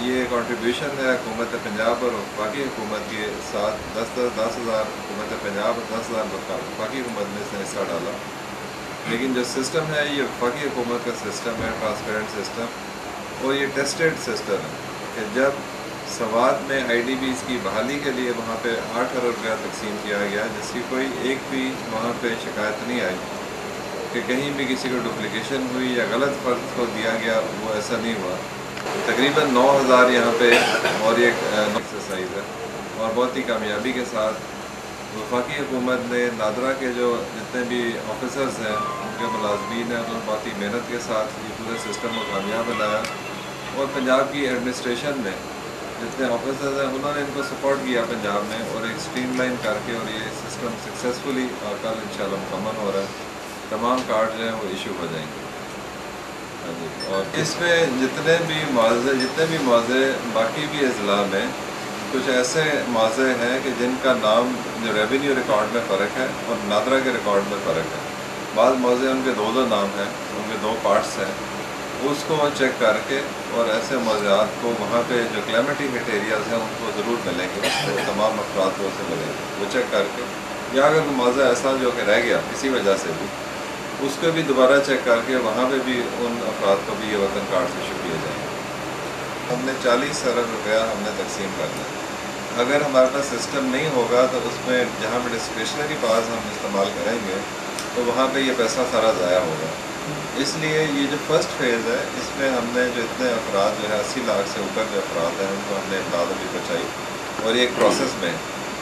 یہ کنٹریبیوشن ہے حکومت پنجاب اور وفاقی حکومت کے ساتھ 10,000 حکومت پنجاب اور 10,000 وفاقی حکومت نے اس نے حصہ ڈالا. لیکن جو سسٹم ہے یہ وفاقی حکومت کا سسٹم ہے، ٹرانسپیرنٹ سسٹم، اور یہ ٹیسٹڈ سسٹم ہے کہ جب سوات میں آئی ڈی بیز کی بحالی کے لیے وہاں پہ 8 ارب روپیہ تقسیم کیا گیا، جس کی کوئی ایک بھی وہاں پہ شکایت نہیں آئی کہ کہیں بھی کسی کو ڈپلیکیشن ہوئی یا غلط فرد کو دیا گیا، وہ ایسا نہیں ہوا. تقریباً 9,000 یہاں پہ اور ایک ایکسرسائز ہے، اور بہت ہی کامیابی کے ساتھ وفاقی حکومت نے نادرا کے جو جتنے بھی آفیسرز ہیں ان کے ملازمین ہیں، انہوں نے بہت ہی محنت کے ساتھ یہ پورے سسٹم کو کامیاب بنایا، اور پنجاب کی ایڈمنسٹریشن میں جتنے آفیسرز ہیں انہوں نے ان کو سپورٹ کیا پنجاب میں، اور ایک اسٹریم لائن کر کے، اور یہ سسٹم سکسیزفلی کل انشاءاللہ مکمل ہو رہا ہے. تمام کارڈ جو ہیں وہ ایشو ہو جائیں گے. ہاں جی. اور اس میں جتنے بھی معاوضے باقی بھی اضلاع میں کچھ ایسے معاوضے ہیں کہ جن کا نام جو ریونیو ریکارڈ میں فرق ہے اور نادرا کے ریکارڈ میں فرق ہے. بعض معاوضے ان کے دو نام ہیں، ان کے 2 پارٹس ہیں، اس کو چیک کر کے، اور ایسے معاوضات کو وہاں پہ جو کلیمٹی ہٹ ایریاز ہیں ان کو ضرور ملیں گے، وہ تمام افراد کو اسے ملیں گے. وہ چیک کر کے، یا اگر کوئی معاوضہ ایسا جو کہ رہ گیا کسی وجہ سے بھی، اس کو بھی دوبارہ چیک کر کے وہاں پہ بھی ان افراد کو بھی یہ وطن کارڈ ایشو کیے جائیں گے. ہم نے 40 ارب روپیہ ہم نے تقسیم کرنا ہے. اگر ہمارے پاس سسٹم نہیں ہوگا تو اس میں جہاں پہ ڈسکریشنری پاس ہم استعمال کریں گے تو وہاں پہ یہ پیسہ سارا ضائع ہوگا. اس لیے یہ جو فرسٹ فیز ہے، اس میں ہم نے جو اتنے افراد جو ہے 80 لاکھ سے اوپر جو افراد ہیں ان کو ہم نے امداد ابھی پہنچائی، اور یہ ایک پروسیس میں،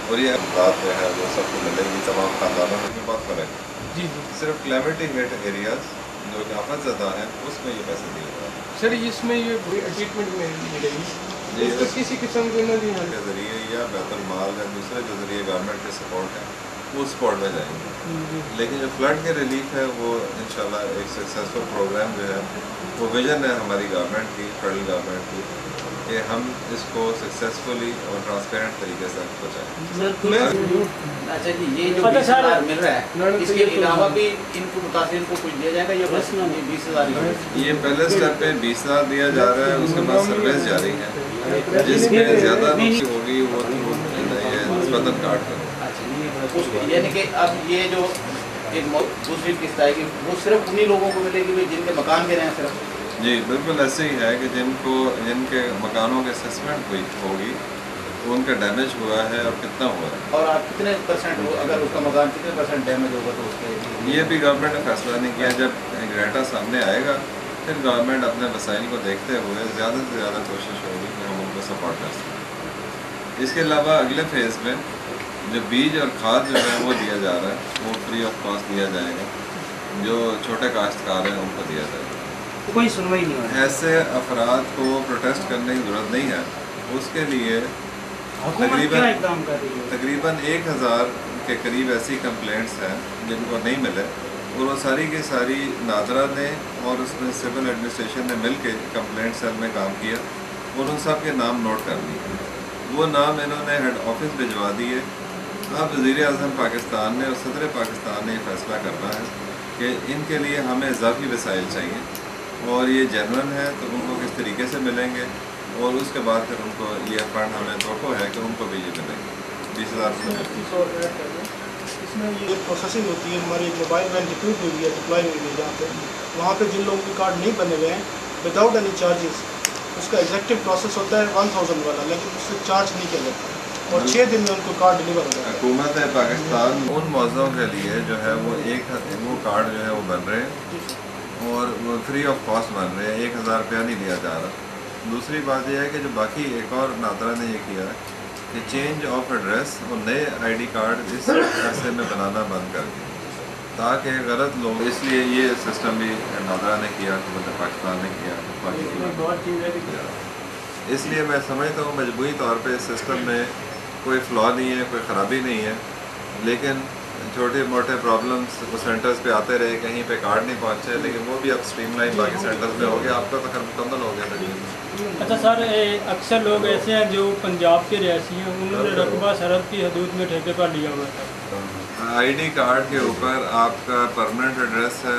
اور یہ امداد جو ہے وہ سب کو ملے گی تمام خاندانوں میں. بہت فرق ہے. جی جی صرف کلیمٹی ہٹ ایریاز جو کہ آفت زدہ ہیں اس میں یہ پیسے دیے جا رہے ہیں. سر، اس میں یہ ٹریٹمنٹ میں ملے گی جی، اس کو کسی قسم کے نہ دی کے ذریعے یا بیت المال یا دوسرے جو ذریعے گورنمنٹ کے سپورٹ ہے وہ سپورٹ میں جائیں گے. لیکن جو فلڈ کے ریلیف ہے وہ انشاءاللہ ایک سکسیزفل پروگرام جو ہے، وہ ویژن ہے ہماری گورنمنٹ کی، فیڈرل گورنمنٹ کی، کہ ہم اس کو سکسیزفلی اور ٹرانسپیرنٹ طریقے سے پہنچائیں. اچھا جی، یہ جو 20,000 مل رہا ہے اس کے علاوہ بھی ان کو متاثرین کو کچھ دیا جائے گا یا بس یہ 20,000؟ یہ پہلے اسٹیپ پہ 20,000 دیا جا رہا ہے، اس کے بعد سروس جاری ہے، جس میں زیادہ نقصی ہوگی وہ یہ نسبتاً کاٹ کرو. اچھا، یعنی کہ اب یہ جو ایک دوسری قسط آئے گی وہ صرف انہی لوگوں کو ملے گی جن کے مکان گرے ہیں صرف؟ جی بالکل ایسے ہی ہے کہ جن کے مکانوں کی اسسمنٹ ہوگی، وہ ان کا ڈیمیج ہوا ہے اور کتنا ہوا ہے، اور آپ کتنے پرسنٹ اگر اس کا مکان کتنے پرسنٹ ڈیمیج ہوگا تو اس کے یہ بھی گورنمنٹ نے فیصلہ نہیں کیا. جب ڈیٹا سامنے آئے گا پھر گورنمنٹ اپنے وسائل کو دیکھتے ہوئے زیادہ سے زیادہ کوشش ہوگی کہ ہم ان کو سپورٹ کر سکیں. اس کے علاوہ اگلے فیز میں جو بیج اور کھاد جو ہے وہ دیا جا رہا ہے، وہ فری آف کاسٹ دیا جائے گا. جو چھوٹے کاشتکار ہیں ان کو دیا جائے گا. کوئی سنوائی نہیں ہوگی. ایسے افراد کو پروٹیسٹ کرنے کی ضرورت نہیں ہے. اس کے لیے تقریباً 1,000 کے قریب ایسی کمپلینٹس ہیں جن کو نہیں ملے، اور وہ ساری کی ساری نادرا نے اور اس میں سول ایڈمنسٹریشن نے مل کے کمپلینٹ سیل میں کام کیا، اور ان سب کے نام نوٹ کر لیے. وہ نام انہوں نے ہیڈ آفس بھجوا دیے. اب وزیر اعظم پاکستان نے اور صدر پاکستان نے یہ فیصلہ کرنا ہے کہ ان کے لیے ہمیں اضافی وسائل چاہیے، اور یہ جنرل ہے تو ان کو کس طریقے سے ملیں گے، اور اس کے بعد پھر ان کو یہ فنڈ ہمیں توقع ہے کہ ان کو بھی یہ ملیں گے 20,000. اس میں یہ پروسیسنگ ہوتی ہے. ہماری ایک موبائل وین ڈپلوٹ ہوئی ہے، ڈپلائی ہوئی ہے جہاں پہ، وہاں پہ جن لوگوں کے کارڈ نہیں بنے ہوئے ہیں وداؤٹ اینی چارجز، اس کا ایگزیکٹو پروسیس ہوتا ہے 1,000 والا، لیکن اس سے چارج نہیں کیا جاتا، اور 6 دن میں ان کو کارڈ ڈلیور ہو جاتا ہے. حکومت پاکستان ان موضوعوں کے لیے جو ہے وہ کارڈ جو ہے وہ بن رہے ہیں، اور وہ فری آف کاسٹ بن رہے ہیں. 1,000 روپیہ نہیں دیا جا رہا. دوسری بات یہ ہے کہ جو باقی ایک اور نادرا نے یہ کیا ہے کہ چینج آف ایڈریس اور نئے آئی ڈی کارڈ اس عرصے میں بنانا بند کر دیا، تاکہ غلط لوگ، اس لیے یہ سسٹم بھی نادرا نے کیا، حکومت پاکستان نے کیا. اس لیے میں سمجھتا ہوں مجموعی طور پہ اس سسٹم میں کوئی فلا نہیں ہے، کوئی خرابی نہیں ہے، لیکن چھوٹے موٹے پرابلمس وہ سینٹرز پہ آتے رہے، کہیں پہ کارڈ نہیں پہنچے، لیکن وہ بھی اب اسٹریم لائن باقی سینٹرز میں ہو گیا. آپ کا تو خیر مکمل ہو گیا تقریباً. اچھا سر، اکثر لوگ ایسے ہیں جو پنجاب کے رہائشی ہیں، انہوں نے رقبہ سرحد کی حدود میں ٹھیکے پر لیا ہوا تھا. آئی ڈی کارڈ کے اوپر آپ کا پرماننٹ ایڈریس ہے،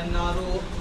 NRO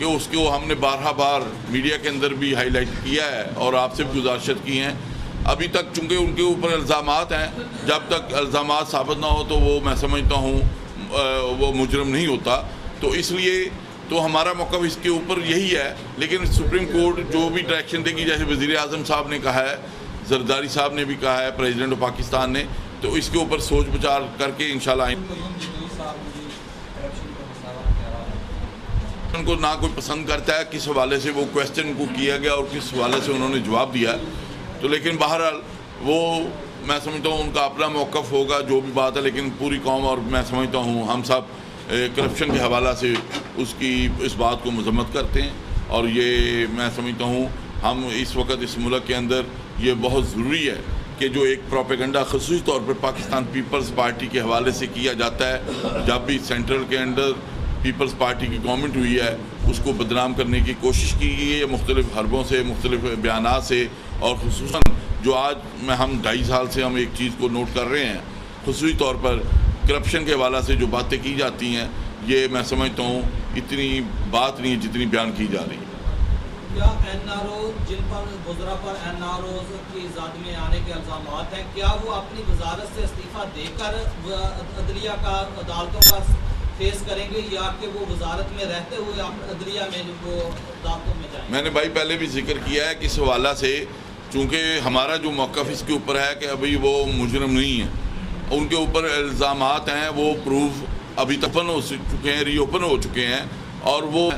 کہ اس کو ہم نے بارہا بار میڈیا کے اندر بھی ہائی لائٹ کیا ہے اور آپ سے بھی گزارشت کی ہیں. ابھی تک چونکہ ان کے اوپر الزامات ہیں، جب تک الزامات ثابت نہ ہو تو وہ میں سمجھتا ہوں وہ مجرم نہیں ہوتا. تو اس لیے تو ہمارا موقف اس کے اوپر یہی ہے. لیکن سپریم کورٹ جو بھی ڈائریکشن دے گی، جیسے وزیر اعظم صاحب نے کہا ہے، زرداری صاحب نے بھی کہا ہے، پریزیڈنٹ آف پاکستان نے، تو اس کے اوپر سوچ بچار کر کے انشاءاللہ ان کو نہ کوئی پسند کرتا ہے کس حوالے سے وہ کویسچن کو کیا گیا اور کس حوالے سے انہوں نے جواب دیا. تو لیکن بہرحال وہ میں سمجھتا ہوں ان کا اپنا موقف ہوگا جو بھی بات ہے. لیکن پوری قوم اور میں سمجھتا ہوں ہم سب کرپشن کے حوالہ سے اس بات کو مذمت کرتے ہیں. اور یہ میں سمجھتا ہوں ہم اس وقت اس ملک کے اندر یہ بہت ضروری ہے کہ جو ایک پروپیگنڈا خصوصی طور پر پاکستان پیپلز پارٹی کے حوالے سے کیا جاتا ہے، جب بھی سینٹرل کے اندر پیپلز پارٹی کی گورنمنٹ ہوئی ہے، اس کو بدنام کرنے کی کوشش کی گئی ہے مختلف حربوں سے، مختلف بیانات سے. اور خصوصاً جو آج ہم 2.5 سال سے ہم ایک چیز کو نوٹ کر رہے ہیں، خصوصی طور پر کرپشن کے حوالے سے جو باتیں کی جاتی ہیں، یہ میں سمجھتا ہوں اتنی بات نہیں ہے جتنی بیان کی جا رہی ہے. کیا این آر او جن پر وزراء پر این آر او کی ذات میں آنے کے الزامات ہیں، کیا وہ اپنی وزارت سے استعفیٰ دے کر عدلیہ کا عدالتوں کا فیس کریں گے، یا کہ وہ وزارت میں رہتے ہوئے عدلیہ میں وہ عدالتوں میں جائیں گے؟ میں نے بھائی پہلے بھی ذکر کیا ہے کہ اس حوالہ سے چونکہ ہمارا جو موقف اس کے اوپر ہے کہ ابھی وہ مجرم نہیں ہیں، ان کے اوپر الزامات ہیں، وہ پروف ابھی تک اوپن ہو چکے ہیں، ری اوپن ہو چکے ہیں اور وہ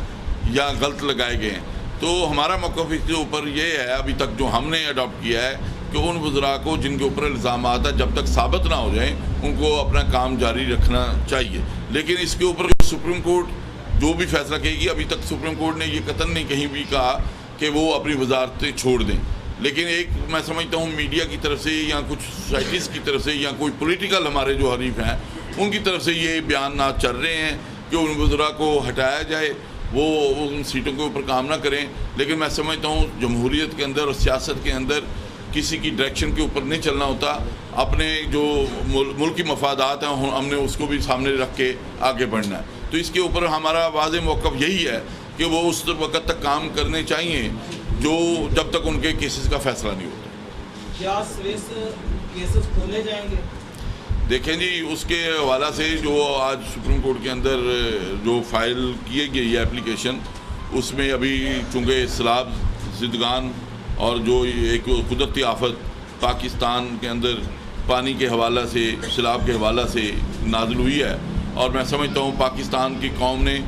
یا غلط لگائے گئے ہیں. تو ہمارا موقف اس کے اوپر یہ ہے ابھی تک جو ہم نے اڈاپٹ کیا ہے کہ ان وزراء کو جن کے اوپر الزامات ہیں جب تک ثابت نہ ہو جائیں ان کو اپنا کام جاری رکھنا چاہیے. لیکن اس کے اوپر سپریم کورٹ جو بھی فیصلہ کہے گی، ابھی تک سپریم کورٹ نے یہ قطعاً نہیں کہیں بھی کہا کہ وہ اپنی وزارتیں چھوڑ دیں. لیکن ایک میں سمجھتا ہوں میڈیا کی طرف سے یا کچھ سوسائٹیز کی طرف سے یا کوئی پولیٹیکل ہمارے جو حریف ہیں ان کی طرف سے یہ بیانات چل رہے ہیں کہ ان وزراء کو ہٹایا جائے، وہ ان سیٹوں کے اوپر کام نہ کریں. لیکن میں سمجھتا ہوں جمہوریت کے اندر اور سیاست کے اندر کسی کی ڈائریکشن کے اوپر نہیں چلنا ہوتا. اپنے جو ملکی مفادات ہیں ہم نے اس کو بھی سامنے رکھ کے آگے بڑھنا ہے. تو اس کے اوپر ہمارا واضح موقف یہی ہے کہ وہ اس وقت تک کام کرنے چاہیے جو جب تک ان کے کیسز کا فیصلہ نہیں ہوتا. کیا سویس کیسز کھولے جائیں گے؟ دیکھیں جی، اس کے حوالہ سے جو آج سپریم کورٹ کے اندر جو فائل کیے گئی ہے اپلیکیشن، اس میں ابھی چونکہ سیلاب زدگان اور جو ایک قدرتی آفت پاکستان کے اندر پانی کے حوالہ سے، سیلاب کے حوالہ سے نازل ہوئی ہے، اور میں سمجھتا ہوں پاکستان کی قوم نے،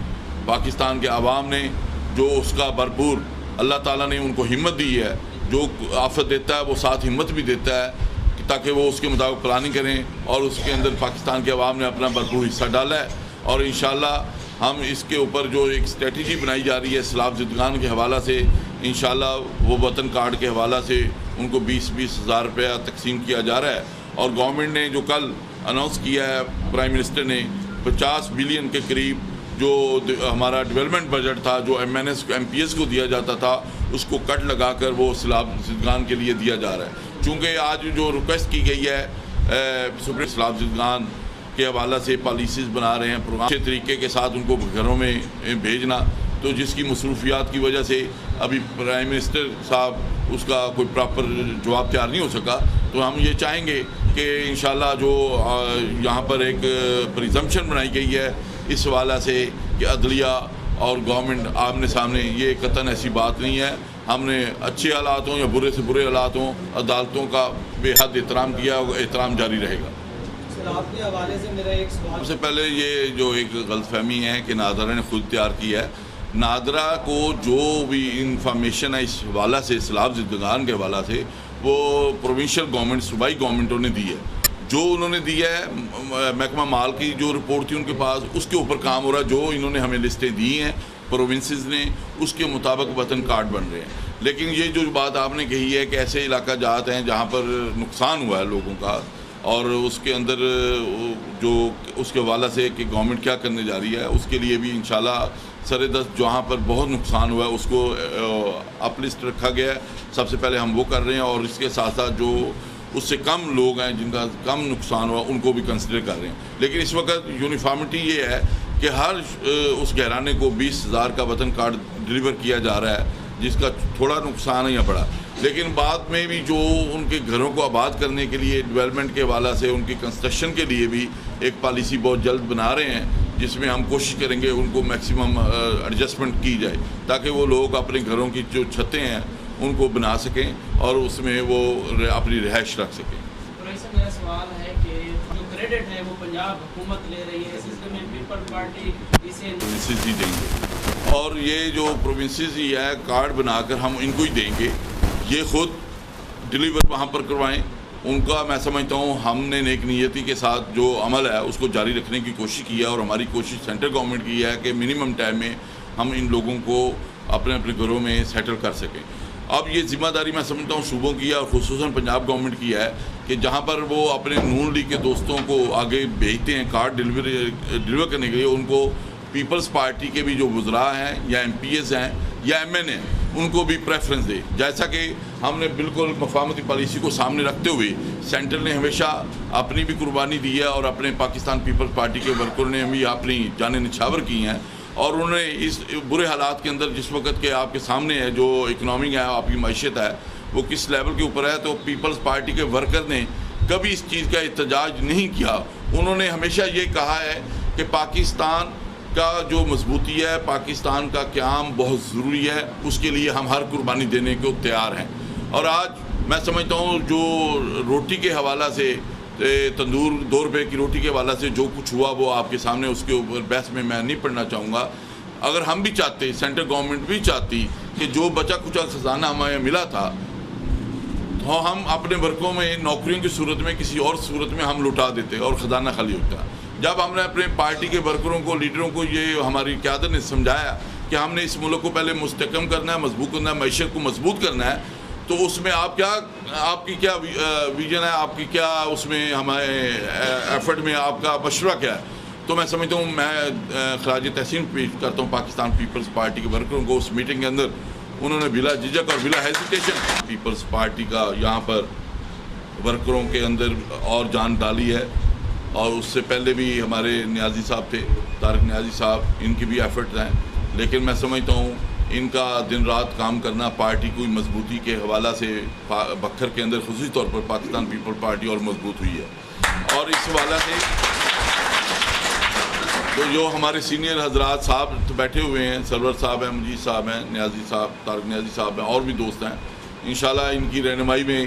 پاکستان کے عوام نے جو اس کا بھرپور اللہ تعالیٰ نے ان کو ہمت دی ہے. جو آفت دیتا ہے وہ ساتھ ہمت بھی دیتا ہے تاکہ وہ اس کے مطابق پلاننگ کریں، اور اس کے اندر پاکستان کے عوام نے اپنا بھرپور حصہ ڈالا ہے. اور انشاءاللہ ہم اس کے اوپر جو ایک اسٹریٹجی بنائی جا رہی ہے سیلاب زدگان کے حوالہ سے، انشاءاللہ وہ وطن کارڈ کے حوالہ سے ان کو 20-20 ہزار روپیہ تقسیم کیا جا رہا ہے. اور گورنمنٹ نے جو کل اناؤنس کیا ہے پرائم منسٹر نے 50 بلین کے قریب جو ہمارا ڈیولپمنٹ بجٹ تھا جو ایم پی ایس کو دیا جاتا تھا اس کو کٹ لگا کر وہ سیلاب زدگان کے لیے دیا جا رہا ہے. چونکہ آج جو ریکویسٹ کی گئی ہے سپریم سیلاب زدگان کے حوالہ سے پالیسیز بنا رہے ہیں پروگرام اچھے طریقے کے ساتھ ان کو گھروں میں بھیجنا، تو جس کی مصروفیات کی وجہ سے ابھی پرائم منسٹر صاحب اس کا کوئی پراپر جواب تیار نہیں ہو سکا. تو ہم یہ چاہیں گے کہ انشاءاللہ جو یہاں پر ایک پریزمپشن بنائی گئی ہے اس حوالہ سے کہ عدلیہ اور گورنمنٹ آمنے سامنے، یہ قطعاً ایسی بات نہیں ہے. ہم نے اچھے حالات ہوں یا برے سے برے حالات ہوں عدالتوں کا بے حد احترام کیا، احترام جاری رہے گا. سیلاب کے حوالے سے میرا ایک سوال، سب سے پہلے یہ جو ایک غلط فہمی ہے کہ نادرہ نے خود تیار کی ہے. نادرہ کو جو بھی انفارمیشن ہے اس حوالہ سے سیلاب زدگان کے حوالہ سے وہ پروونشل گورنمنٹ، صوبائی گورنمنٹوں نے دی ہے. جو انہوں نے دیا ہے محکمہ مال کی جو رپورٹ تھی ان کے پاس، اس کے اوپر کام ہو رہا ہے. جو انہوں نے ہمیں لسٹیں دی ہیں پروونسز نے، اس کے مطابق وطن کارڈ بن رہے ہیں. لیکن یہ جو بات آپ نے کہی ہے کہ ایسے علاقہ جات ہیں جہاں پر نقصان ہوا ہے لوگوں کا، اور اس کے اندر جو اس کے حوالہ سے کہ گورنمنٹ کیا کرنے جا رہی ہے، اس کے لیے بھی انشاءاللہ سر دست جہاں پر بہت نقصان ہوا ہے اس کو اپ لسٹ رکھا گیا ہے. سب سے پہلے ہم وہ کر رہے ہیں، اور اس کے ساتھ ساتھ جو اس سے کم لوگ ہیں جن کا کم نقصان ہوا ان کو بھی کنسیڈر کر رہے ہیں. لیکن اس وقت یونیفارمٹی یہ ہے کہ ہر اس گھرانے کو 20,000 کا وطن کارڈ ڈلیور کیا جا رہا ہے جس کا تھوڑا نقصان ہے یا بڑا. لیکن بعد میں بھی جو ان کے گھروں کو آباد کرنے کے لیے ڈیولپمنٹ کے حوالے سے ان کی کنسٹرکشن کے لیے بھی ایک پالیسی بہت جلد بنا رہے ہیں جس میں ہم کوشش کریں گے ان کو میکسیمم ایڈجسٹمنٹ کی جائے تاکہ وہ لوگ اپنے گھروں کی جو چھتیں ہیں ان کو بنا سکیں اور اس میں وہ اپنی رہائش رکھ سکیں. میرا سوال ہے کہ جو کریڈٹ ہے وہ پنجاب حکومت لے رہی ہے, سسٹم میں پیپل پارٹی اسے پروونسز ہی دیں گے اور یہ جو پروونسز ہی ہے کارڈ بنا کر ہم ان کو ہی دیں گے, یہ خود ڈلیور وہاں پر کروائیں. ان کا میں سمجھتا ہوں ہم نے نیک نیتی کے ساتھ جو عمل ہے اس کو جاری رکھنے کی کوشش کی ہے اور ہماری کوشش سینٹرل گورنمنٹ کی ہے کہ منیمم ٹائم میں ہم ان لوگوں کو اپنے اپنے گھروں میں سیٹل کر سکیں. اب یہ ذمہ داری میں سمجھتا ہوں صوبوں کی ہے اور خصوصاً پنجاب گورنمنٹ کی ہے کہ جہاں پر وہ اپنے نون لیگ کے دوستوں کو آگے بھیجتے ہیں کارڈ ڈلیور کرنے کے لیے, ان کو پیپلز پارٹی کے بھی جو وزراء ہیں یا ایم پی ایز ہیں یا ایم این اے ان کو بھی پریفرنس دے. جیسا کہ ہم نے بالکل مفاہمتی پالیسی کو سامنے رکھتے ہوئے سینٹر نے ہمیشہ اپنی بھی قربانی دی ہے اور اپنے پاکستان پیپلز پارٹی کے ورکروں نے بھی اپنی جانیں نچھاور کی ہیں اور انہوں نے اس برے حالات کے اندر جس وقت کے آپ کے سامنے ہے جو اکنامی ہے آپ کی معیشت ہے وہ کس لیول کے اوپر ہے, تو پیپلز پارٹی کے ورکر نے کبھی اس چیز کا احتجاج نہیں کیا. انہوں نے ہمیشہ یہ کہا ہے کہ پاکستان کا جو مضبوطی ہے, پاکستان کا قیام بہت ضروری ہے, اس کے لیے ہم ہر قربانی دینے کو تیار ہیں. اور آج میں سمجھتا ہوں جو روٹی کے حوالہ سے تندور 2 روپے کی روٹی کے حوالہ سے جو کچھ ہوا وہ آپ کے سامنے, اس کے اوپر بحث میں نہیں پڑھنا چاہوں گا. اگر ہم بھی چاہتے, سینٹرل گورنمنٹ بھی چاہتی کہ جو بچا کچا خزانہ ہمیں ملا تھا تو ہم اپنے ورکوں میں نوکریوں کی صورت میں کسی اور صورت میں ہم لٹا دیتے اور خزانہ خالی ہوتا. جب ہم نے اپنے پارٹی کے ورکروں کو, لیڈروں کو یہ ہماری قیادت نے سمجھایا کہ ہم نے اس ملک کو پہلے مستحکم کرنا ہے, مضبوط کرنا ہے, معیشت کو مضبوط کرنا ہے, تو اس میں آپ کی کیا ویژن ہے, آپ کی کیا اس میں ہمارے ایفرٹ میں آپ کا مشورہ کیا ہے. تو میں سمجھتا ہوں میں خراج تحسین پیش کرتا ہوں پاکستان پیپلز پارٹی کے ورکروں کو. اس میٹنگ کے اندر انہوں نے بلا جھجک اور بلا ہیزیٹیشن پیپلز پارٹی کا یہاں پر ورکروں کے اندر اور جان ڈالی ہے. اور اس سے پہلے بھی ہمارے نیازی صاحب تھے, طارق نیازی صاحب, ان کی بھی ایفرٹس ہیں. لیکن میں سمجھتا ہوں ان کا دن رات کام کرنا پارٹی کو مضبوطی کے حوالہ سے بکھر کے اندر خصوصی طور پر پاکستان پیپل پارٹی اور مضبوط ہوئی ہے. اور اس حوالہ سے تو جو ہمارے سینئر حضرات صاحب بیٹھے ہوئے ہیں, سرور صاحب ہیں, مجید صاحب ہیں, نیازی صاحب, طارق نیازی صاحب ہیں, اور بھی دوست ہیں, انشاءاللہ ان کی رہنمائی میں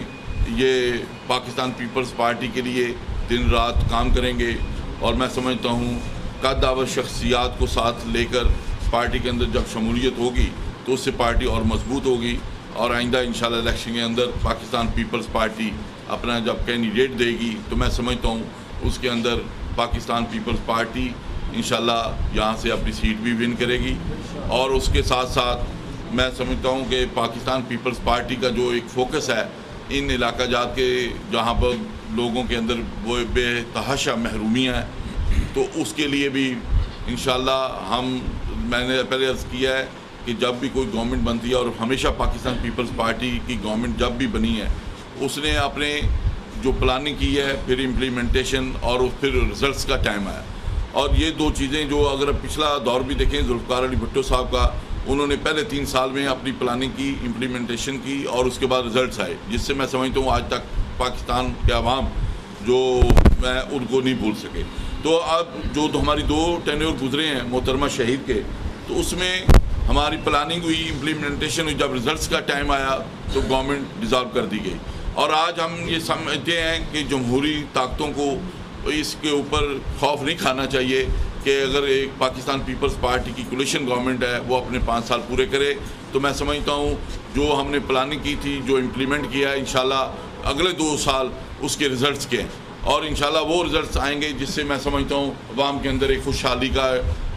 یہ پاکستان پیپلز پارٹی کے لیے دن رات کام کریں گے. اور میں سمجھتا ہوں قد اور شخصیات کو ساتھ لے کر پارٹی کے اندر جب شمولیت ہوگی تو اس سے پارٹی اور مضبوط ہوگی. اور آئندہ انشاءاللہ الیکشن کے اندر پاکستان پیپلز پارٹی اپنا جب کینڈیڈیٹ دے گی تو میں سمجھتا ہوں اس کے اندر پاکستان پیپلز پارٹی انشاءاللہ یہاں سے اپنی سیٹ بھی ون کرے گی. اور اس کے ساتھ ساتھ میں سمجھتا ہوں کہ پاکستان پیپلز پارٹی کا جو ایک فوکس ہے ان علاقہ جات کے جہاں پر لوگوں کے اندر وہ بے تحاشا محرومیاں ہیں, تو اس کے لیے بھی انشاءاللہ میں نے پہلے عرض کیا ہے کہ جب بھی کوئی گورنمنٹ بنتی ہے, اور ہمیشہ پاکستان پیپلز پارٹی کی گورنمنٹ جب بھی بنی ہے اس نے اپنے جو پلاننگ کی ہے, پھر امپلیمنٹیشن اور پھر رزلٹس کا ٹائم آیا. اور یہ 2 چیزیں جو اگر پچھلا دور بھی دیکھیں ذوالفقار علی بھٹو صاحب کا, انہوں نے پہلے 3 سال میں اپنی پلاننگ کی, امپلیمنٹیشن کی, اور اس کے بعد رزلٹس آئے, جس سے میں سمجھتا ہوں آج تک پاکستان کے عوام جو میں ان کو نہیں بھول سکے. تو اب جو ہماری 2 ٹینیور گزرے ہیں محترمہ شہید کے, تو اس میں ہماری پلاننگ ہوئی, امپلیمنٹیشن ہوئی, جب رزلٹس کا ٹائم آیا تو گورنمنٹ ڈیزالو کر دی گئی. اور آج ہم یہ سمجھتے ہیں کہ جمہوری طاقتوں کو اس کے اوپر خوف نہیں کھانا چاہیے کہ اگر ایک پاکستان پیپلز پارٹی کی کولیشن گورنمنٹ ہے وہ اپنے 5 سال پورے کرے. تو میں سمجھتا ہوں جو ہم نے پلاننگ کی تھی, جو امپلیمنٹ کیا ہے, انشاءاللہ اگلے 2 سال اس کے رزلٹس کے ہیں, اور انشاءاللہ وہ رزلٹس آئیں گے جس سے میں سمجھتا ہوں عوام کے اندر ایک خوشحالی کا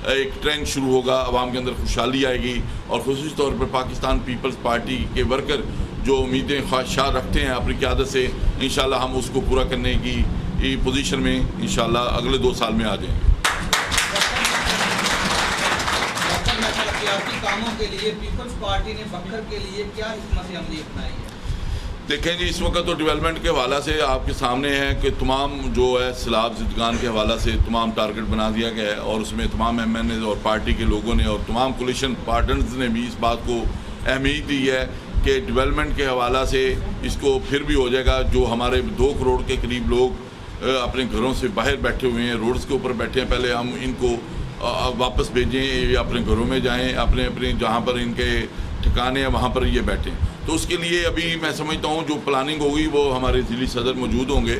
ایک ٹرینڈ شروع ہوگا, عوام کے اندر خوشحالی آئے گی. اور خصوصی طور پر پاکستان پیپلز پارٹی کے ورکر جو امیدیں خواہشات رکھتے ہیں اپنی قیادت سے, انشاءاللہ ہم اس کو پورا کرنے کی پوزیشن میں انشاءاللہ اگلے 2 سال میں آ جائیں گے. ترقیاتی کاموں کے لیے پیپلز پارٹی نے بکھر کے لیے کیا حکمت عملی اپنائی ہے؟ دیکھیں جی اس وقت تو ڈیولپمنٹ کے حوالہ سے آپ کے سامنے ہے کہ تمام جو ہے سیلاب زدگان کے حوالہ سے تمام ٹارگٹ بنا دیا گیا ہے اور اس میں تمام ایم این ایز اور پارٹی کے لوگوں نے اور تمام کولیشن پارٹنرز نے بھی اس بات کو اہمیت دی ہے کہ ڈیولپمنٹ کے حوالہ سے اس کو پھر بھی ہو جائے گا. جو ہمارے 2 کروڑ کے قریب لوگ اپنے گھروں سے باہر بیٹھے ہوئے ہیں, روڈز کے اوپر بیٹھے ہیں, پہلے ہم ان کو واپس بھیجیں یا اپنے گھروں میں جائیں, اپنے جہاں پر ان کے ٹھکانے ہیں وہاں پر یہ بیٹھیں. تو اس کے لیے ابھی میں سمجھتا ہوں جو پلاننگ ہوگی وہ ہمارے ضلعی صدر موجود ہوں گے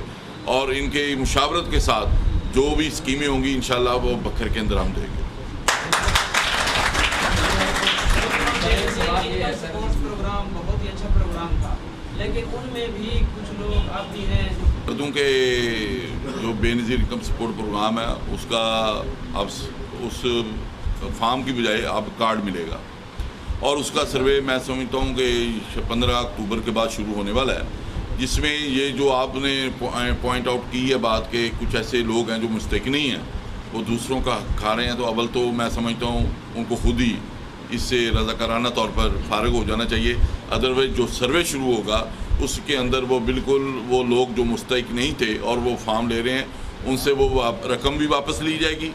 اور ان کے مشاورت کے ساتھ جو بھی اسکیمیں ہوں گی انشاءاللہ وہ بکھر کے اندر ہم دیں گے. پروگرام بہت ہی اچھا پروگرام تھا, لیکن ان میں بھی کچھ لوگ اب بھی ہیں مردوں کے جو بے نظیر انکم سپورٹ پروگرام ہے اس کا اب اس فارم کی بجائے اب کارڈ ملے گا اور اس کا سروے میں سمجھتا ہوں کہ 15 اکتوبر کے بعد شروع ہونے والا ہے, جس میں یہ جو آپ نے پوائنٹ آؤٹ کی ہے بات کہ کچھ ایسے لوگ ہیں جو مستحق نہیں ہیں, وہ دوسروں کا حق کھا رہے ہیں, تو اول تو میں سمجھتا ہوں ان کو خود ہی اس سے رضاکارانہ طور پر فارغ ہو جانا چاہیے. ادروائز جو سروے شروع ہوگا اس کے اندر وہ بالکل وہ لوگ جو مستحق نہیں تھے اور وہ فارم لے رہے ہیں ان سے وہ رقم بھی واپس لی جائے گی,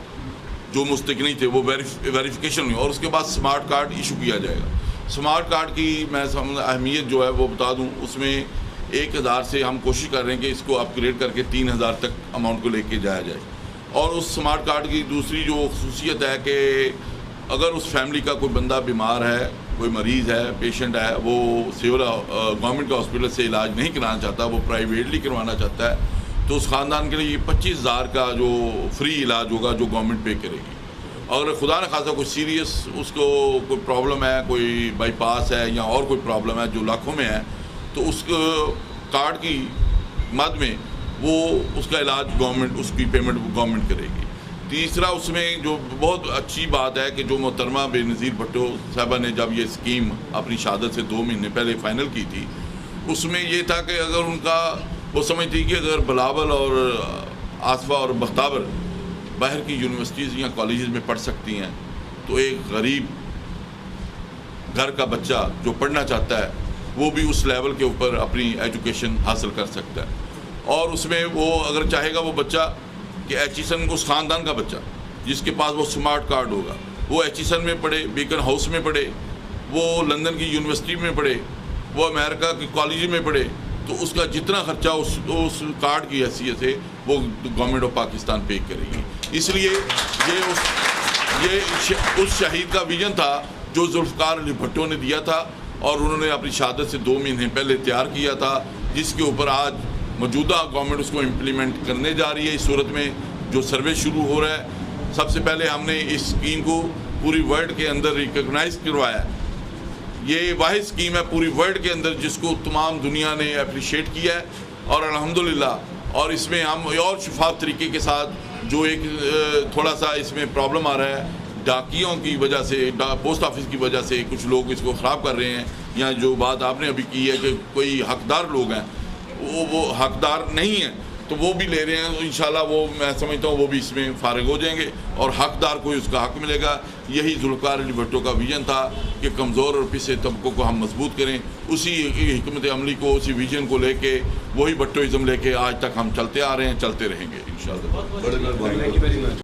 جو مستحق نہیں تھے وہ ویریفیکیشن ہوئی اور اس کے بعد سمارٹ کارڈ ایشو کیا جائے گا. سمارٹ کارڈ کی میں اہمیت جو ہے وہ بتا دوں, اس میں 1000 سے ہم کوشش کر رہے ہیں کہ اس کو اپ گریڈ کر کے 3000 تک اماؤنٹ کو لے کے جایا جائے. اور اس سمارٹ کارڈ کی دوسری جو خصوصیت ہے کہ اگر اس فیملی کا کوئی بندہ بیمار ہے, کوئی مریض ہے, پیشنٹ ہے, وہ سول گورنمنٹ کے ہاسپٹل سے علاج نہیں کرانا چاہتا, وہ پرائیویٹلی کروانا چاہتا ہے, تو اس خاندان کے لیے 25,000 کا جو فری علاج ہوگا جو گورنمنٹ پے کرے گی. اگر خدا نہ خاصا کوئی سیریس اس کو کوئی پرابلم ہے, کوئی بائی پاس ہے یا اور کوئی پرابلم ہے جو لاکھوں میں ہے, تو اس کارڈ کی مد میں وہ اس کا علاج گورنمنٹ, اس کی پیمنٹ گورنمنٹ کرے گی. تیسرا اس میں جو بہت اچھی بات ہے کہ جو محترمہ بے نظیر بھٹو صاحبہ نے جب یہ اسکیم اپنی شہادت سے 2 مہینے پہلے فائنل کی تھی, اس میں یہ تھا کہ اگر ان کا وہ سمجھتی کہ اگر بلاول اور آصفہ اور بختاور باہر کی یونیورسٹیز یا کالجز میں پڑھ سکتی ہیں, تو ایک غریب گھر کا بچہ جو پڑھنا چاہتا ہے وہ بھی اس لیول کے اوپر اپنی ایجوکیشن حاصل کر سکتا ہے. اور اس میں وہ اگر چاہے گا وہ بچہ کہ ایچیسن اس خاندان کا بچہ جس کے پاس وہ سمارٹ کارڈ ہوگا, وہ ایچیسن میں پڑھے, بیکن ہاؤس میں پڑھے, وہ لندن کی یونیورسٹی میں پڑھے, وہ امریکہ کی کالج میں پڑھے, تو اس کا جتنا خرچہ اس کارڈ کی حیثیت سے وہ گورنمنٹ آف پاکستان پے کرے گی. اس لیے یہ اس شہید کا ویژن تھا جو ذوالفقار علی بھٹو نے دیا تھا اور انہوں نے اپنی شہادت سے 2 مہینے پہلے تیار کیا تھا, جس کے اوپر آج موجودہ گورنمنٹ اس کو امپلیمنٹ کرنے جا رہی ہے. اس صورت میں جو سروے شروع ہو رہا ہے, سب سے پہلے ہم نے اس اسکیم کو پوری ورلڈ کے اندر ریکگنائز کروایا ہے. یہ واحد اسکیم ہے پوری ورلڈ کے اندر جس کو تمام دنیا نے اپریشیٹ کیا ہے, اور الحمدللہ. اور اس میں ہم اور شفاف طریقے کے ساتھ جو ایک تھوڑا سا اس میں پرابلم آ رہا ہے, ڈاکیوں کی وجہ سے, پوسٹ آفس کی وجہ سے کچھ لوگ اس کو خراب کر رہے ہیں, یا جو بات آپ نے ابھی کی ہے کہ کوئی حقدار لوگ ہیں وہ حقدار نہیں ہیں, تو وہ بھی لے رہے ہیں. انشاءاللہ وہ میں سمجھتا ہوں وہ بھی اس میں فارغ ہو جائیں گے اور حقدار کو اس کا حق ملے گا. یہی ذوالفقار علی بھٹو کا ویژن تھا کہ کمزور اور پسے طبقوں کو ہم مضبوط کریں. اسی حکمت عملی کو, اسی ویژن کو لے کے, وہی بھٹوازم لے کے آج تک ہم چلتے آ رہے ہیں, چلتے رہیں گے انشاءاللہ.